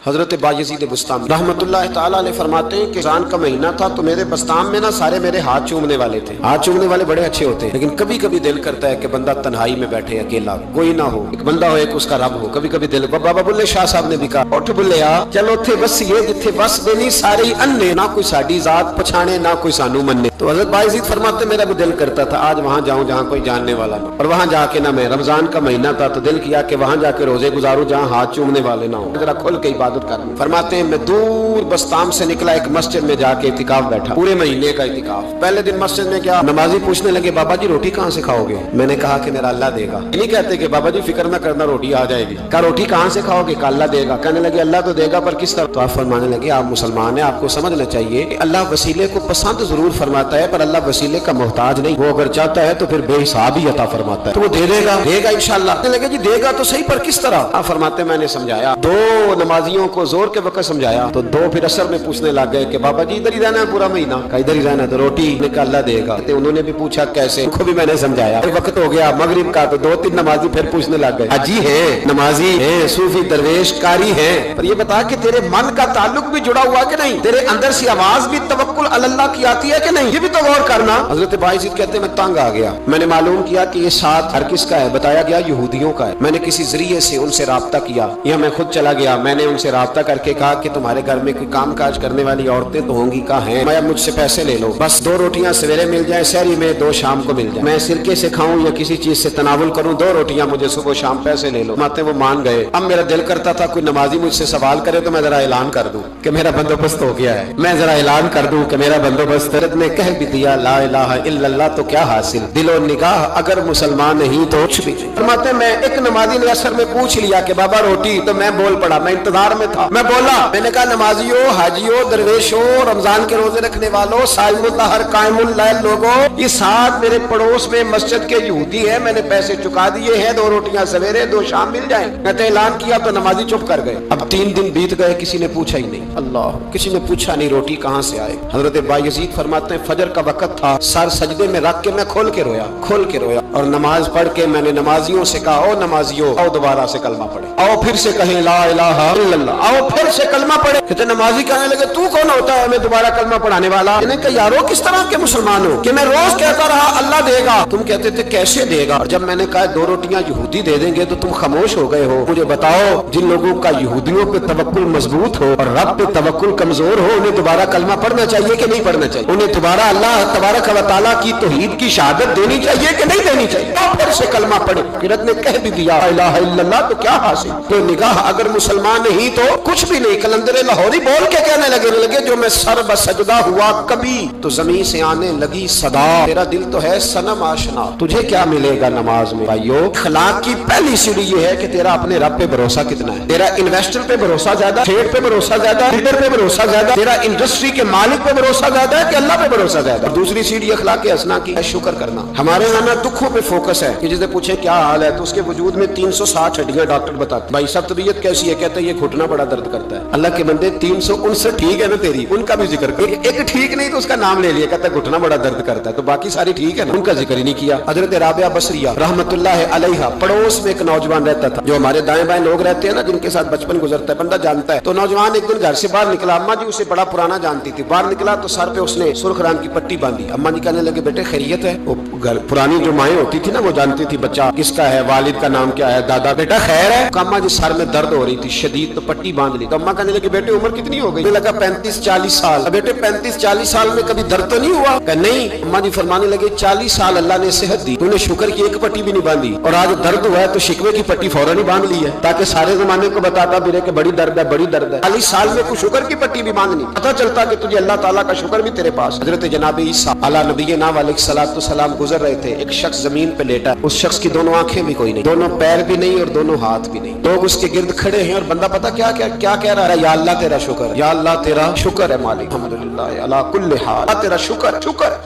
حضرت بایزید بسطامی رحمۃ اللہ تعالیٰ علیہ فرماتے ہیں کہ رمضان کا مہینہ تھا تو میرے بسطام میں نا سارے میرے ہاتھ چومنے والے تھے. ہاتھ چومنے والے بڑے اچھے ہوتے ہیں، لیکن کبھی کبھی دل کرتا ہے کہ بندہ تنہائی میں بیٹھے اکیلا، کوئی نہ ہو، ایک بندہ ہو، ایک اس کا رب ہو. کبھی کبھی دل بابا بلے شاہ صاحب نے بھی کہا اٹھ بلیا چلو تھے بس یہ جتھے بس بے نہیں سارے ہی انے، نہ کوئی ساڈی ذات پچھانے نہ کوئی سانو مننے. تو حضرت بایزید فرماتے میرا بھی دل کرتا تھا آج وہاں جاؤں جہاں کوئی جاننے والا نہ، اور وہاں جا کے نہ میں رمضان کا مہینہ تھا تو دل کیا کہ وہاں جا کے روزے گزاروں جہاں ہاتھ چومنے والے نہ ہوں، ذرا کھل کے عبادت کروں. فرماتے ہیں میں دور بسطام سے نکلا، ایک مسجد میں جا کے اعتکاف بیٹھا، پورے مہینے کا اعتکاف. پہلے دن مسجد میں کیا نمازی پوچھنے لگے بابا جی روٹی کہاں سے کھاؤ گے؟ میں نے کہا کہ میرا اللہ دے گا. نہیں کہتے کہ بابا جی فکر نہ کرنا روٹی آ جائے گی. کہا روٹی کہاں سے کھاؤ گے؟ کہ اللہ دے گا. کہنے لگے اللہ تو دے گا پر کس طرح؟ تو آپ فرمانے لگے آپ مسلمان ہیں، آپ کو سمجھنا چاہیے کہ اللہ وسیلے کو پسند ضرور فرماتا ہے پر اللہ وسیلے کا محتاج نہیں. وہ اگر چاہتا ہے تو پھر بے حساب ہی عطا فرماتا ہے، تو وہ دے دے گا انشاءاللہ. کہنے لگے جی دے گا تو صحیح پر کس طرح؟ آپ فرماتے میں نے سمجھایا، دو نمازیوں کو زور کے وقت سمجھایا تو دو پھر اثر میں پوچھنے لگ گئے کہ بابا جی ادھر ہی رہنا ہے پورا مہینہ؟ کہا ادھر ہی رہنا ہے. تو روٹی نے کہا اللہ دے گا. انہوں نے بھی پوچھا کیسے؟ ان کو بھی میں نے سمجھایا. وقت ہو گیا مغرب کا تو دو تین نمازی پھر پوچھنے لگ گئے حاجی ہیں، نمازی ہیں، صوفی درویش قاری ہیں، پر یہ بتا کہ تیرے من کا تعلق بھی جڑا ہوا کہ نہیں؟ تیرے اندر سے آواز بھی توکل علی اللہ کی آتی ہے کہ نہیں؟ یہ بھی تو غور کرنا. حضرت بایزید کہتے ہیں میں تنگ آ گیا. میں نے معلوم کیا کہ یہ ساتھ ہر کس کا ہے؟ بتایا گیا یہودیوں کا ہے. میں نے کسی ذریعے سے ان سے رابطہ کیا یا میں خود چلا گیا. میں نے ان سے رابطہ کر کے کہا کہ تمہارے گھر میں کوئی کام کاج کرنے والی عورتیں تو ہوں گی؟ کہاں ہیں؟ میں مجھ سے پیسے لے لو، بس 2 روٹیاں سویرے مل جائیں سحری میں، 2 شام کو مل جائیں. میں سرکے سے کھاؤں یا کسی چیز سے تناول کروں، 2 روٹیاں مجھے صبح شام پیسے لے لو. ماتے وہ مان گئے. اب میرا دل کرتا تھا کوئی نمازی مجھ سے سوال کرے تو میں ذرا اعلان کر دوں کہ میرا بندوبست ہو گیا ہے، میں ذرا اعلان کر دوں کہ میرا بندوبست. حضرت نے کہہ بھی دیا لا الہ الا اللہ تو کیا حاصل، دل و نگاہ اگر مسلمان نہیں تو کچھ بھی. فرماتے میں ایک نمازی نے اثر میں پوچھ لیا کہ بابا روٹی، تو میں بول پڑا، میں انتظار میں تھا. میں بولا، میں نے کہا نمازیوں، حاجیوں، درویشوں، رمضان کے روزے رکھنے والوں، صائم النہار قائم اللیل لوگوں، یہ ساتھ میرے پڑوس میں مسجد کے یہودی ہیں، میں نے پیسے چکا دیے ہیں، 2 روٹیاں سویرے 2 شام مل جائیں. میں نے اعلان کیا تو نمازی چپ کر گئے. اب 3 دن بیت گئے، کسی نے پوچھا ہی نہیں. اللہ، کسی نے پوچھا نہیں روٹی کہاں سے آئے. حضرت بایزید فرماتے ہیں فجر کا وقت تھا، سر سجدے میں رکھ کے میں کھول کے رویا اور نماز پڑھ کے میں نے نمازیوں سے کہا او نمازیوں آؤ دوبارہ سے کلمہ پڑھے، آؤ پھر سے کہیں لا الہ الا اللہ، آؤ پھر سے کلمہ پڑھے. کہتے نمازی کہنے لگے تو کون ہوتا ہے ہمیں دوبارہ کلمہ پڑھانے والا؟ میں نے کہا یارو کس طرح کے مسلمان ہو کہ میں روز کہتا رہا اللہ دے گا، تم کہتے تھے کیسے دے گا، اور جب میں نے کہا 2 روٹیاں یہودی دے دیں گے تو تم خاموش ہو گئے ہو. مجھے بتاؤ جن لوگوں کا یہودیوں پہ توکل مضبوط ہو اور رب پہ توکل کمزور ہو، انہیں دوبارہ کلمہ پڑھنا چاہیے کہ نہیں پڑھنا چاہیے؟ انہیں دوبارہ اللہ تبارک و تعالیٰ کی توحید کی شہادت دینی چاہیے کہ نہیں دینی چاہیے؟ پھر سے کلمہ پڑھے. قرت نے کہہ بھی دیا لا الہ الا اللہ تو کیا حاصل، تو نگاہ اگر مسلمان نہیں تو کچھ بھی نہیں. کلندر لاہوری بول کے کہنے لگے جو میں سر بسجدہ ہوا کبھی تو زمین سے آنے لگی صدا، تیرا دل تو ہے صنم آشنا، تجھے کیا ملے گا نماز میں؟ بھائیو اخلاق کی پہلی سیڑھی یہ ہے کہ تیرا اپنے رب پہ بھروسہ کتنا ہے. تیرا انویسٹر پہ بھروسہ زیادہ، ٹریڈ پہ بھروسہ زیادہ، لیڈر پہ بھروسہ زیادہ، تیرا انڈسٹری کے مالک پہ بھروسہ زیادہ ہے کہ اللہ پہ بھروسہ زیادہ. دوسری سیڑھی اخلاق حسنہ کی ہے شکر کرنا. ہمارے یہاں دکھوں پہ فوکس ہے کہ جسے پوچھے کیا حال ہے تو اس کے وجود میں 360 ہڈیاں ڈاکٹر بتاتے بھائی سب طبیعت کیسی ہے، کہتے ہیں یہ گھٹنا بڑا درد کرتا ہے. اللہ کے بندے 359 ٹھیک ہے نا تیری، ان کا بھی ذکر کر. ایک ٹھیک نہیں تو اس کا نام لے لیا، کہتا ہے گھٹنا بڑا درد کرتا ہے، تو باقی ساری ٹھیک ہے نا، ان کا ذکر ہی نہیں کیا. حضرت رابعہ بصریہ رحمت اللہ علیہا پڑوس میں ایک نوجوان رہتا تھا، جو ہمارے دائیں بائیں لوگ رہتے ہیں نا جن کے ساتھ بچپن گزرتا ہے بندہ جانتا ہے. تو نوجوان ایک دن گھر سے باہر نکلا، اماں جی اسے بڑا پرانا جانتی تھی. باہر نکلا تو سر پہ اس نے سرخ رنگ کی پٹی باندھی. اماں جی کہنے لگے بیٹے خیریت ہے؟ وہ گھر پرانی جو مائیں ہوتی تھی نا وہ جانتی تھی بچہ کس کا ہے، والد کا نام کیا ہے، دادا، بیٹا خیر ہے؟ اماں جی سر میں درد ہو رہی تھی شدید، تو پٹی باندھ لی. تو اماں کہنے لگے بیٹے عمر کتنی ہو گئی؟ لگا 35-40 سال. بیٹے 35-40 سال میں کبھی درد تو نہیں ہوا؟ کہ نہیں. اماں جی فرمانے لگے 40 سال اللہ نے صحت دی، تو نے شکر کی ایک پٹی بھی نہیں باندھی، اور آج درد ہوا ہے تو شکوے کی پٹی فوراً ہی باندھ لی ہے تاکہ سارے زمانے کو بتاتا بھی رہے کہ بڑی درد ہے بڑی درد ہے. 40 سال میں کوئی شکر کی پٹی بھی باندھنی، پتہ چلتا کہ تجھے اللہ تعالیٰ کا شکر بھی تیرے پاس. حضرت جناب عیسیٰ علی نبینا علیہ الصلوۃ گزر رہے تھے. ایک شخص زمین پہ لیٹا، اس شخص کی دونوں آنکھیں بھی کوئی نہیں، دونوں پیر بھی نہیں اور دونوں ہاتھ بھی نہیں. لوگ اس کے گرد کھڑے ہیں اور بندہ پتہ کیا کہہ رہا ہے، یا اللہ تیرا شکر، یا اللہ تیرا شکر ہے مالک، الحمدللہ علی کل حال، تیرا شکر.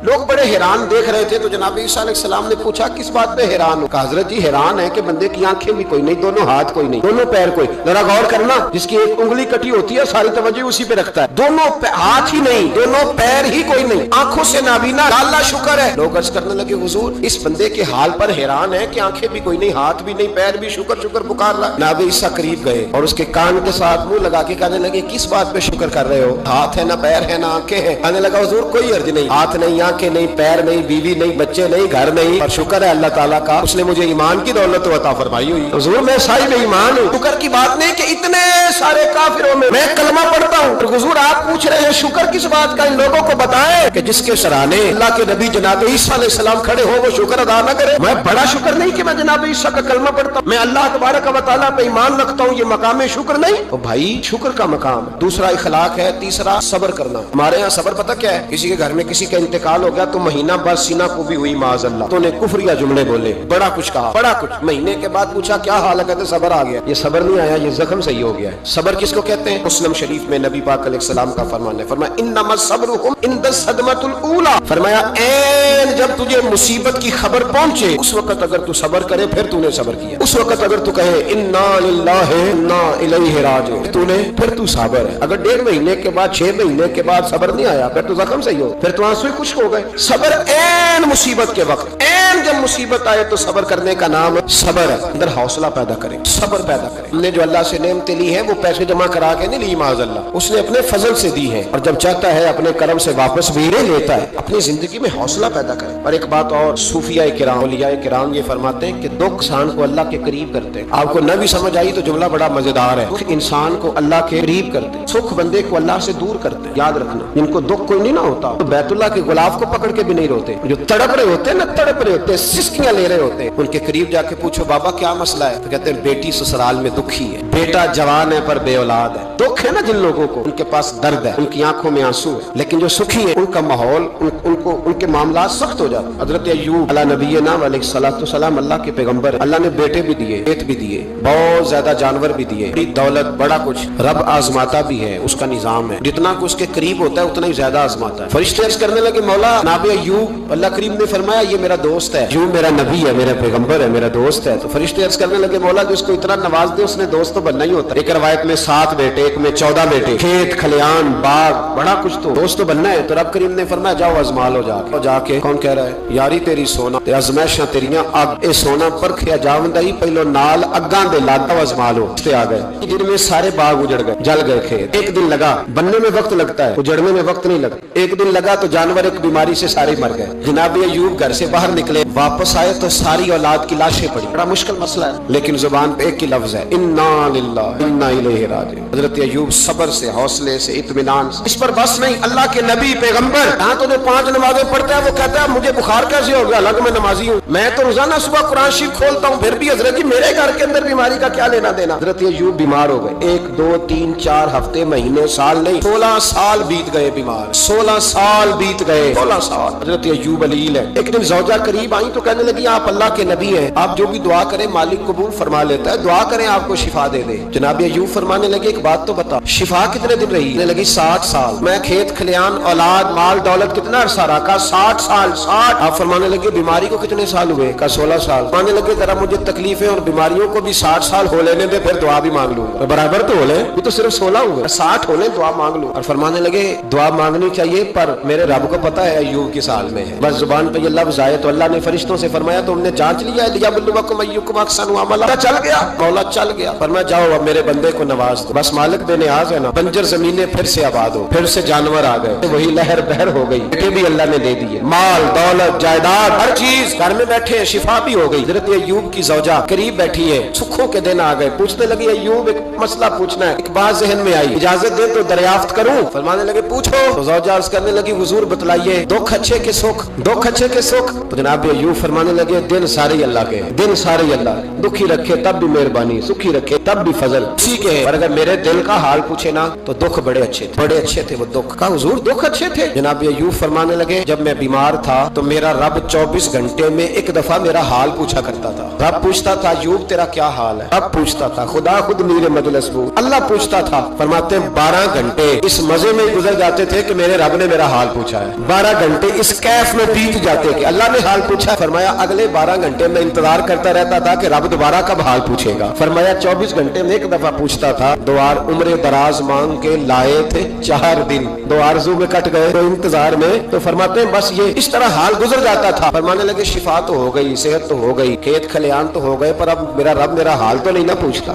لوگ بڑے حیران دیکھ رہے تھے. تو جناب عیسیٰ علیہ السلام نے پوچھا کس بات پہ حیران ہو؟ کہا حضرت جی حیران ہے کہ بندے کی آنکھیں بھی کوئی نہیں، دونوں ہاتھ کوئی نہیں، دونوں پیر کوئی. ذرا غور کرنا، جس کی ایک انگلی کٹی ہوتی ہے ساری توجہ اسی پہ رکھتا ہے، دونوں ہاتھ ہی نہیں، دونوں پیر ہی کوئی نہیں، آنکھوں سے نابینا، اللہ شکر ہے. لوگ عرض کرنے لگے حضور اس بندے کے حال پر حیران ہے کہ آنکھیں بھی کوئی نہیں، ہاتھ بھی نہیں، پیر بھی، شکر پکار رہا. جناب عیسیٰ قریب گئے اور اس کے کان کے ساتھ منہ لگا کے کہنے لگے کس بات پہ شکر کر رہے ہو؟ ہاتھ ہے نہ پیر ہے نہ آنکھیں ہیں۔ کہنے لگا حضور کوئی عرض نہیں، ہاتھ نہیں، آنکھیں نہیں، پیر نہیں، بیوی نہیں، بچے نہیں، گھر نہیں، اور شکر ہے اللہ تعالیٰ کا اس نے مجھے ایمان کی دولت عطا فرمائی ہوئی۔ حضور میں صاحب ایمان ہوں۔ شکر کی بات نہیں کہ اتنے سارے کافروں میں کلمہ پڑھتا ہوں۔ حضور آپ پوچھ رہے ہیں شکر کس بات کا؟ ان لوگوں کو بتائیں کہ جس کے سرانے اللہ کے نبی جناب عیسیٰ علیہ السلام کھڑے ہو وہ شکر ادا نہ کرے۔ میں بڑا شکر نہیں کہ میں جناب عیسیٰ کا کلمہ پڑھتا ہوں، میں اللہ تبارک و تعالیٰ پہ ایمان رکھتا ہوں، یہ مقام شکر نہیں؟ تو بھائی شکر کا مقام دوسرا اخلاق ہے، تیسرا صبر کرنا۔ ہمارے ہاں صبر پتہ کیا ہے؟ کسی کے گھر میں کسی کا انتقال ہو گیا تو مہینہ بعد سینہ کو بھی ہوئی معاذ اللہ، تو نے کفریہ جملے بولے، بڑا کچھ کہا، بڑا کچھ، مہینے کے بعد پوچھا کیا حال ہے؟ کہتے صبر آ گیا۔ یہ صبر نہیں آیا، یہ زخم صحیح ہو گیا ہے۔ صبر کس کو کہتے ہیں؟ مسلم شریف میں نبی پاک علیہ السلام کا فرمان ہے، فرمایا انما الصبر عند الصدمۃ الاولی، فرمایا این جب تجھے مصیبت کی خبر پہنچے اس وقت اگر تو صبر کرے پھر تو نے صبر کیا، اس وقت اگر تو کہے انا للہ انا الیہ راجعون تو نے پھر تو صابر ہے۔ اگر 1.5 مہینے کے بعد 6 مہینے کے بعد صبر نہیں آیا پھر تو زخم صحیح ہو، پھر تو آنسو خشک ہو گئے۔ صبر این مصیبت کے وقت، این جب مصیبت آئے تو صبر کرنے کا نام صبر ہے۔ اندر حوصلہ پیدا کرے، صبر پیدا کرے۔ ہم نے جو اللہ سے نعمتیں لی ہیں وہ پیسے جمع کرا کے نہیں لی معاذ اللہ، اس نے اپنے فضل سے دی ہے، اور جب چاہتا ہے اپنے کرم سے واپس بھی لیتا ہے۔ اپنی زندگی میں حوصلہ پیدا کرے۔ اور ایک بات اور، صوفیاء کرام اولیاء کرام یہ فرماتے ہیں کہ دکھ انسان کو اللہ کے قریب کرتے ہیں۔ آپ کو نہ بھی سمجھ آئی تو جملہ بڑا مزیدار ہے، دکھ انسان کو اللہ کے قریب کرتے ہیں، سکھ بندے کو اللہ سے دور کرتے ہیں۔ یاد رکھنا جن کو دکھ کوئی نہیں نہ ہوتا تو بیت اللہ کے غلاف کو پکڑ کے بھی نہیں روتے، جو تڑپ رہے ہوتے ہیں نا، تڑپ رہے ہوتے ہیں، سسکیاں لے رہے ہوتے ہیں، ان کے قریب جا کے پوچھو بابا کیا مسئلہ ہے؟ تو کہتے ہیں بیٹی سسرال میں دکھی ہے، بیٹا جوان ہے پر بے اولاد ہے۔ دکھ ہے نا جن لوگوں کو، ان کے پاس درد ہے، ان کی آنکھوں میں آنسو ہے، لیکن جو سکھی ہے ان کا ماحول ان کے معاملات سخت ہو جاتے ہیں۔ حضرت ایوب علی نبینا علیہ الصلوۃ والسلام اللہ کے پیغمبر، اللہ نے بیٹے بھی دیے، بیٹ بھی دیے، بہت زیادہ جانور بھی دیے، بڑی دولت، بڑا کچھ، رب آزماتا بھی ہے، اس کا نظام ہے، جتنا کہ اس کے قریب ہوتا ہے اتنا ہی زیادہ آزماتا ہے۔ فرشتے عرض کرنے لگے مولا جناب ایوب، اللہ کریم نے فرمایا یہ میرا دوست ہے، ایوب میرا نبی ہے، میرا پیغمبر ہے، میرا دوست ہے۔ تو فرشتے عرض کرنے لگے مولا جو اس کو اتنا نواز دے اس نے دوست تو بننا ہی ہوتا ہے۔ ایک روایت میں 7 بیٹے، ایک میں 14 بیٹے، کھیت کھلیان باغ، بڑا کچھ، تو دوست تو بننا ہے۔ تو رب کریم نے فرمایا جاؤ ازما لو، جا کے کون کہہ رہا ہے یاری تیری سونا تے ازمائشاں تیریاں اگ، اے سونا پرکھیا جاوندا ہی پہلو نال اگاں دے لاگا ازما لو۔ تے آ گئے جن میں سارے باغ اجڑ گئے، جل گئے کھیت۔ ایک دن لگا، بننے میں وقت لگتا ہے، اجڑنے میں وقت نہیں لگتا۔ ایک دن لگا تو جانور ایک بیماری سے سارے مر گئے۔ جناب ایوب گھر سے باہر نکلے، واپس آئے تو ساری اولاد کی لاشیں پڑی۔ بڑا مشکل مسئلہ ہے لیکن زبان پہ ایک ہی لفظ ہے انا للہ انا الیہ راجعون۔ حضرت ایوب صبر سے، حوصلے سے، اطمینان سے، اس پر بس نہیں، اللہ کے نبی پیغمبر ہاں تو جو 5 نمازیں پڑھتا ہے وہ کہتا ہے مجھے بخار کیسے ہو گیا، حالانکہ میں نمازی ہوں، میں تو روزانہ صبح قرآن شریف کھولتا ہوں، پھر بھی حضرت جی میرے گھر کے اندر بیماری کا کیا لینا دینا۔ حضرت ایوب بیمار ہو گئے، 1 2 3 4 ہفتے، مہینے، سال نہیں، 16 سال بیت گئے بیمار، 16 سال بیت گئے، 16 سال۔ حضرت ایوب علیل ہے۔ ایک دن زوجہ قریب آئی تو کہنے لگی آپ اللہ کے نبی ہیں، آپ جو بھی دعا کریں مالک قبول فرما لیتا ہے، دعا کریں آپ کو شفا دے دے۔ جناب ایوب فرمانے لگے ایک بات تو بتا، شفا کتنے دن رہی؟ کہنے لگی 60 سال۔ میں کھیت کھلیان اولاد مال دولت کتنا عرصہ رہا؟ کہا 60 سال۔ 60۔ آپ فرمانے لگے بیماری کو کتنے سال ہوئے؟ کہا 16 سال۔ فرمانے لگے ذرا مجھے تکلیفیں اور بیماریوں کو بھی 60 سال ہو لینے دے پھر دعا بھی مانگ لوں گا۔ برابر تو ہو لے، یہ تو صرف 16 ہوئے، 60 ہو لے دعا مانگ لوں۔ اور فرمانے لگے دعا مانگنی چاہیے پر میرے رب کو پتا ہے ایوب کس حال میں ہے، بس زبان پہ یہ لفظ آئے تو اللہ نے فرشتوں سے فرمایا تم نے جانچ لیا ہے لیبلوکم ایکم احسن عملا، چل گیا مولا، چل گیا۔ فرمایا جاؤ اب میرے بندے کو نواز دو، بس مالک بے نیاز ہے نا، بنجر زمینیں پھر سے آباد ہو، پھر سے جانور آ گئے، وہی لہر بہر ہو گئی، بیٹے بھی اللہ نے دے دیے، مال دولت جائیداد ہر چیز، گھر میں بیٹھے شفا بھی ہو گئی۔ حضرت ایوب کی زوجہ قریب بیٹھی ہے، سکھوں کے دن آ گئے، پوچھنے لگی ایوب ایک مسئلہ پوچھنا ہے، ایک بات ذہن میں آئی، اجازت دے تو دریافت کروں؟ فرمانے لگے پوچھو۔ تو زوجہ عرض کرنے لگی حضور بتلائیے دکھ اچھے کے سکھ، دکھ اچھے کے سکھ۔ تو جناب ایوب فرمانے لگے دن سارے اللہ کے ہیں، دن سارے اللہ، دکھی رکھے تب بھی مہربانی، سکھی رکھے تب بھی فضل اسی کے ہے، اور اگر میرے دل کا حال پوچھے نا تو دکھ بڑے اچھے تھے، بڑے اچھے تھے وہ دکھ۔ کہا حضور دکھ اچھے تھے؟ جناب ایوب فرمانے لگے جب میں بیمار تھا تو میرا رب 24 گھنٹے میں ایک دفعہ میرا حال پوچھا کرتا تھا۔ رب پوچھتا تھا ایوب تیرا کیا حال ہے؟ رب پوچھتا تھا، خدا خود میرے مجلس بو، اللہ پوچھتا تھا۔ فرماتے ہیں 12 گھنٹے اس مزے میں گزر جاتے تھے کہ میرے رب نے میرا حال پوچھا ہے، 12 گھنٹے اس کیف میں بیت جاتے کہ اللہ نے حال پوچھا۔ فرمایا اگلے 12 گھنٹے میں انتظار کرتا رہتا تھا کہ رب دوبارہ کب حال پوچھے گا۔ فرمایا 24 گھنٹے میں ایک دفعہ پوچھتا تھا، دوار عمر دراز مانگ کے لائے تھے 4 دن، دو آرزو میں کٹ گئے تو انتظار میں۔ تو فرماتے ہیں بس یہ اس طرح حال گزر جاتا تھا۔ فرمانے لگے شفا تو ہو گئی، صحت تو ہو گئی، کھیت کھلیان تو ہو گئے، پر اب میرا رب میرا حال تو نہیں نہ پوچھتا۔